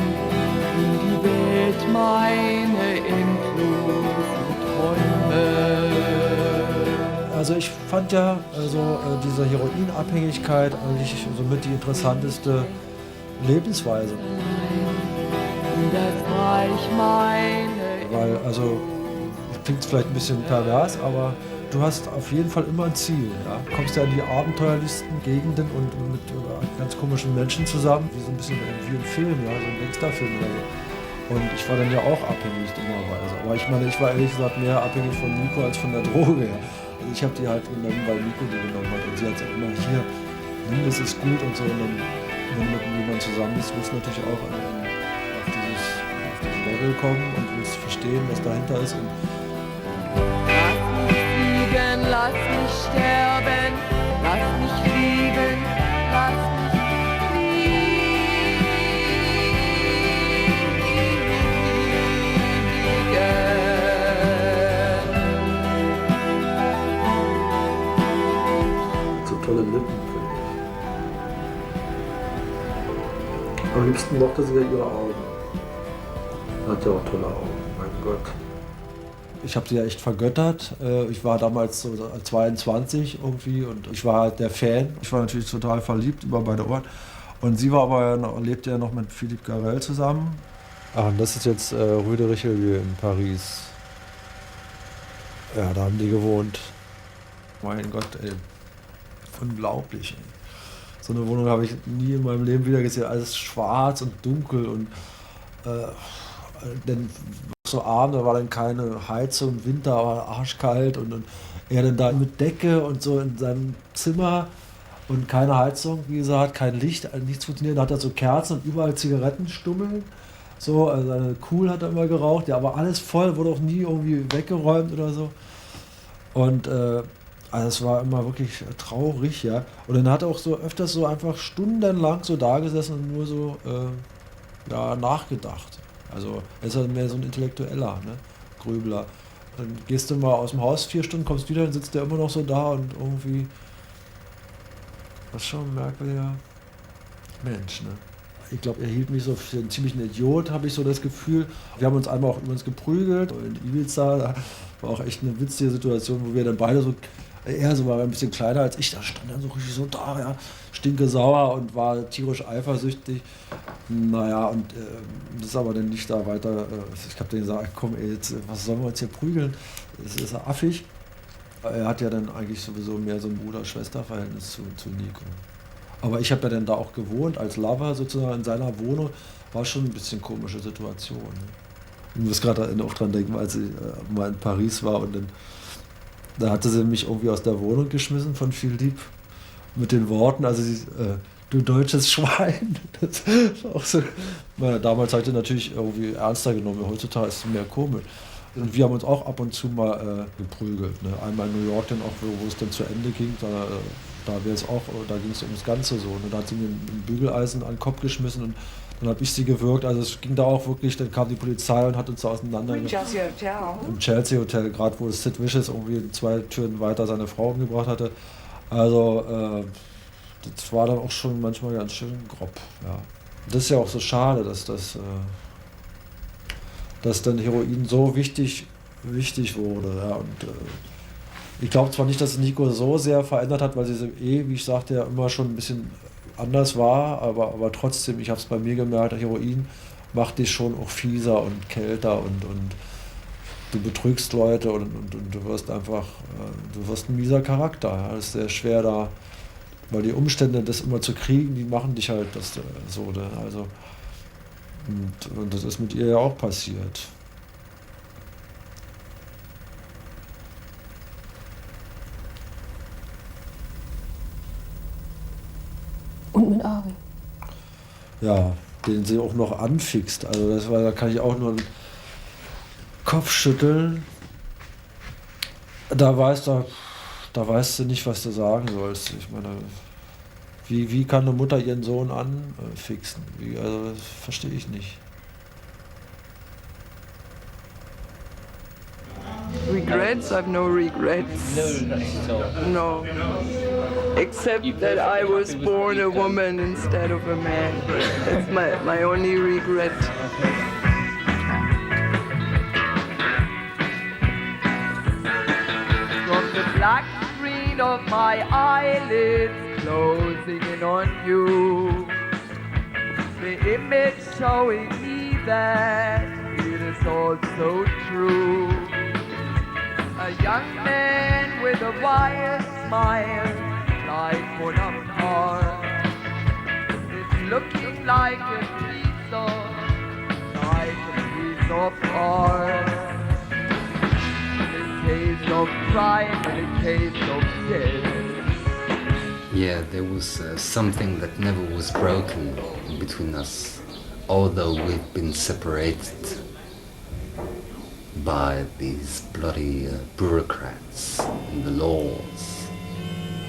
in die Welt meine endlosen Träume. Also ich fand ja diese Heroinabhängigkeit eigentlich somit die interessanteste Lebensweise. Weil, also, klingt vielleicht ein bisschen pervers, aber du hast auf jeden Fall immer ein Ziel. Ja? Du kommst ja in die abenteuerlichsten Gegenden und mit ganz komischen Menschen zusammen, wie so ein bisschen wie im Film, ja? So ein Gangsterfilm oder so. Und ich war dann ja auch abhängig dummerweise. Aber ich meine, ich war ehrlich gesagt mehr abhängig von Nico als von der Droge. Ja? Also ich habe die halt genommen, weil Nico die genommen hat. Und sie hat gesagt, immer hier, nimm, das ist gut und so. Und dann, wenn du mit jemandem zusammen bist, willst du natürlich auch auf dieses Level kommen und willst verstehen, was dahinter ist. Und lass mich sterben, lass mich lieben, lass mich fliegen. So tolle Lippen, finde ich. Am liebsten mochte sie ja ihre Augen. Hat ja auch tolle Augen, mein Gott. Ich habe sie ja echt vergöttert. Ich war damals so 22 irgendwie und ich war halt der Fan. Ich war natürlich total verliebt über beide Ohren. Und sie war aber lebte ja noch mit Philippe Garrel zusammen. Ach, und das ist jetzt Rue de Richelieu in Paris. Ja, da haben die gewohnt. Mein Gott, ey. Unglaublich, ey. So eine Wohnung habe ich nie in meinem Leben wieder gesehen. Alles schwarz und dunkel und denn so abends, da war dann keine Heizung, Winter war arschkalt und er dann da mit Decke und so in seinem Zimmer und keine Heizung, wie gesagt, kein Licht, nichts funktioniert. Da hat er so Kerzen und überall Zigarettenstummeln. So, also seine Kuhl hat er immer geraucht, ja, aber alles voll, wurde auch nie irgendwie weggeräumt oder so. Und also es war immer wirklich traurig, ja. Und dann hat er auch so öfters so einfach stundenlang so da gesessen und nur so nachgedacht. Also er ist halt mehr so ein Intellektueller, ne? Grübler. Dann gehst du mal aus dem Haus 4 Stunden, kommst wieder, dann sitzt der immer noch so da und irgendwie. Das ist schon ein merkwürdiger Mensch, ne? Ich glaube, er hielt mich so für einen ziemlichen Idiot, habe ich so das Gefühl. Wir haben uns einmal auch übrigens geprügelt in Ibiza. War auch echt eine witzige Situation, wo wir dann beide so, er so war ein bisschen kleiner als ich, da stand dann so richtig so da, ja, stinkesauer und war tierisch eifersüchtig. Naja, und das ist aber dann nicht da weiter, ich habe dann gesagt, komm ey, jetzt, was sollen wir uns hier prügeln? Das ist ja affig. Er hat ja dann eigentlich sowieso mehr so ein Bruder-Schwester-Verhältnis zu Nico. Aber ich habe ja dann da auch gewohnt, als Lover sozusagen in seiner Wohnung, war schon ein bisschen komische Situation. Ne? Ich muss gerade auch dran denken, als ich mal in Paris war und dann da hatte sie mich irgendwie aus der Wohnung geschmissen von Philippe mit den Worten, also du deutsches Schwein. Das war auch so. Damals hatte ich natürlich irgendwie ernster genommen, heutzutage ist es mehr komisch. Und wir haben uns auch ab und zu mal geprügelt. Ne? Einmal in New York dann auch, wo es dann zu Ende ging, da ging es ums Ganze so. Und da hat sie mir ein Bügeleisen an den Kopf geschmissen und dann habe ich sie gewürgt. Also es ging da auch wirklich, dann kam die Polizei und hat uns da auseinander. Im Chelsea Hotel, gerade wo Sid Vicious irgendwie 2 Türen weiter seine Frau umgebracht hatte. Also das war dann auch schon manchmal ganz schön grob. Ja. Das ist ja auch so schade, dass dann Heroin so wichtig wurde. Ja. Und ich glaube zwar nicht, dass es Nico so sehr verändert hat, weil sie wie ich sagte, ja immer schon ein bisschen anders war, aber trotzdem, ich habe es bei mir gemerkt, Heroin macht dich schon auch fieser und kälter und du betrügst Leute und du wirst einfach, du wirst ein mieser Charakter. Ja. Das ist sehr schwer da, weil die Umstände, das immer zu kriegen, die machen dich halt das so. Ne? Also, und das ist mit ihr ja auch passiert. Und mit Ari. Ja, den sie auch noch anfixt. Also da kann ich auch nur den Kopf schütteln. Da weißt du nicht, was du sagen sollst. Ich meine, wie kann eine Mutter ihren Sohn anfixen? Also das verstehe ich nicht. Regrets? I've no regrets. No. Except that I was born a woman instead of a man. That's my only regret. From the black screen of my eyelids closing in on you, the image showing me that it is all so true. A young man with a wide smile, like Bonaparte, is looking like a piece of art. In a case of crime, in a case of death. Yeah, there was something that never was broken between us, although we've been separated by these bloody bureaucrats and the laws.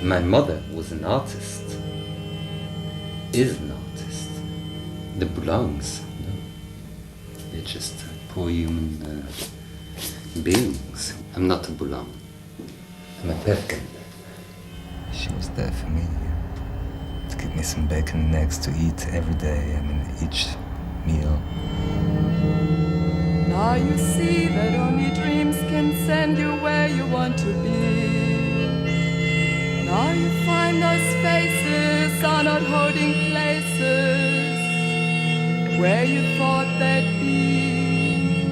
My mother was an artist, is an artist, that belongs. You know? They're just poor human beings. I'm not a Boulogne, I'm a Päffgen. She was there for me, to give me some bacon and eggs to eat every day, each meal. Now you see that only dreams can send you where you want to be. Now you find those faces are not holding places where you thought they'd be.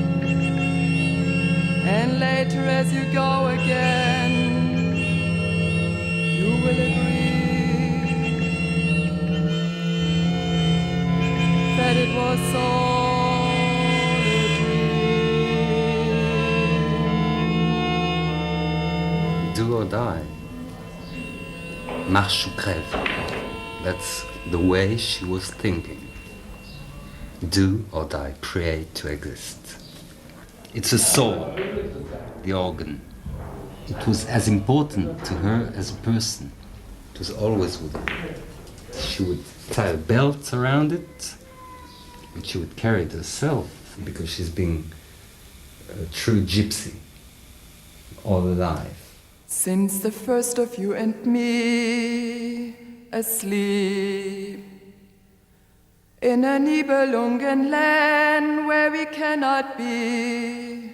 And later as you go again, you will agree that it was all Do or die. Marche ou crève. That's the way she was thinking. Do or die, create to exist. It's a soul, the organ. It was as important to her as a person. It was always with her. She would tie a belt around it, and she would carry it herself because she's being a true gypsy all alive. Since the first of you and me asleep, in a Nibelungenland where we cannot be.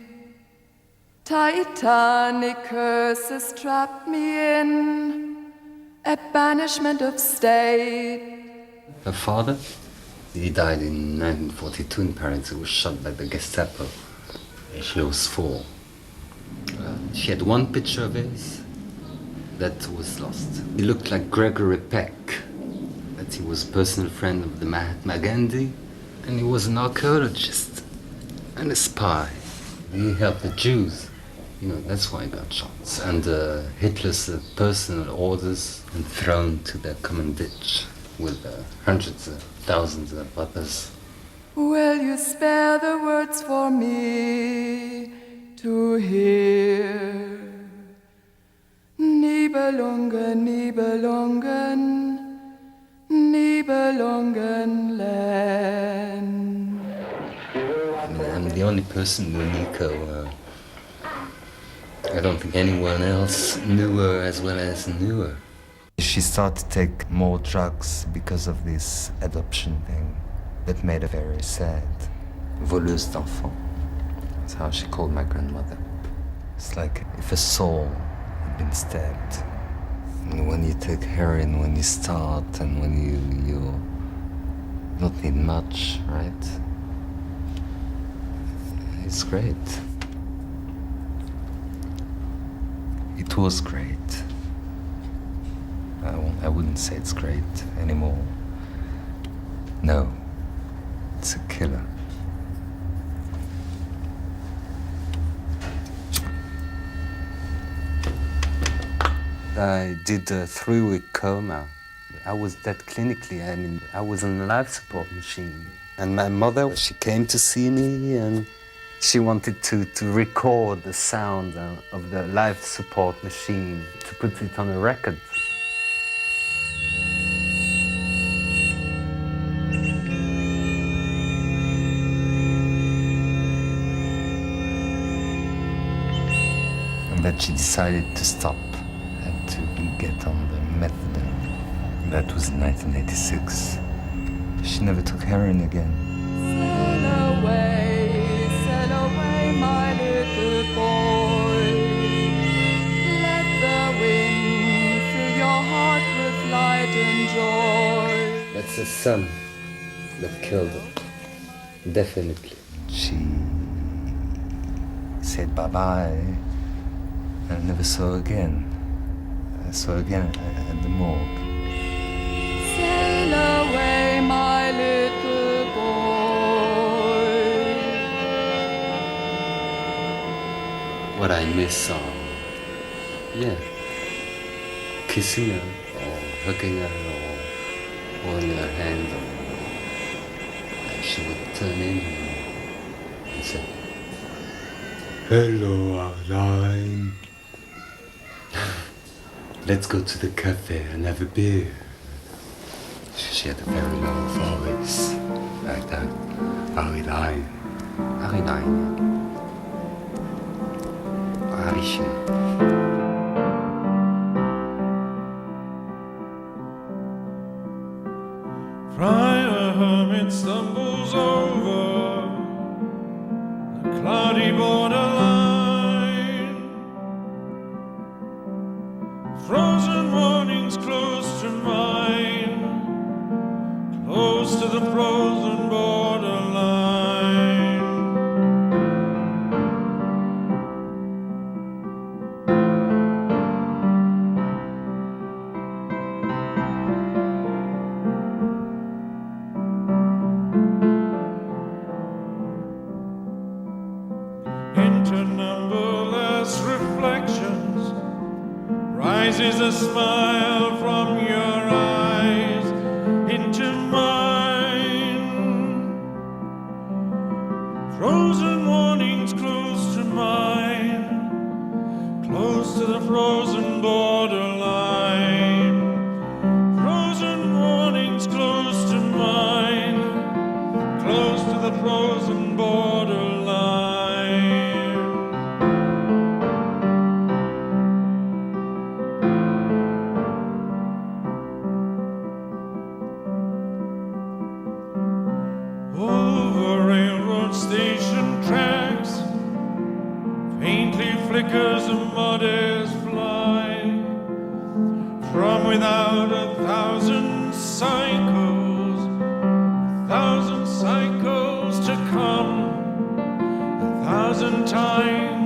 Titanic curses trapped me in a banishment of state. Her father, he died in 1942 in Paris. He was shot by the Gestapo. She was 4. She had one picture of his that was lost. He looked like Gregory Peck, that he was a personal friend of the Mahatma Gandhi, and he was an archaeologist and a spy. He helped the Jews. You know, that's why he got shot. And Hitler's personal orders and thrown to the common ditch with hundreds of thousands of others. Will you spare the words for me to hear? Nibelungen, Nibelungen, Nibelungenland. I'm the only person who knew Nico. I don't think anyone else knew her as well as knew her. She started to take more drugs because of this adoption thing that made her very sad. Voleuse d'enfants. That's how she called my grandmother. It's like if a soul had been stabbed. And when you take heroin, when you start, and when you don't need much, right? It's great. It was great. I wouldn't say it's great anymore. No, it's a killer. I did a 3-week coma. I was dead clinically. I mean, I was on a life support machine. And my mother, she came to see me and she wanted to record the sound of the life support machine, to put it on a record. And then she decided to stop and to get on the methadone. That was in 1986. She never took heroin again. Sail away, my little boy. Let the wind fill your heart with light and joy. That's the sun that killed her. Definitely. She said bye-bye and I never saw her again. I saw her again at the morgue. Sail away, my little boy. What I miss are, kissing her or hugging her or holding her hand, or she would turn in and say, "Hello, Arline. Let's go to the cafe and have a beer." She had a very low voice, like that. Arline. Arischen. Friar Hermit stumbles over the cloudy borderline. Frozen mornings close to mine, close to the frozen borderline. Into numberless reflections rises a smile from your eyes into mine. Frozen mornings close to mine, close to the frozen borderline. Frozen mornings close to mine, close to the frozen borderline. like as the mothers fly from without 1,000 cycles, 1,000 cycles to come, 1,000 times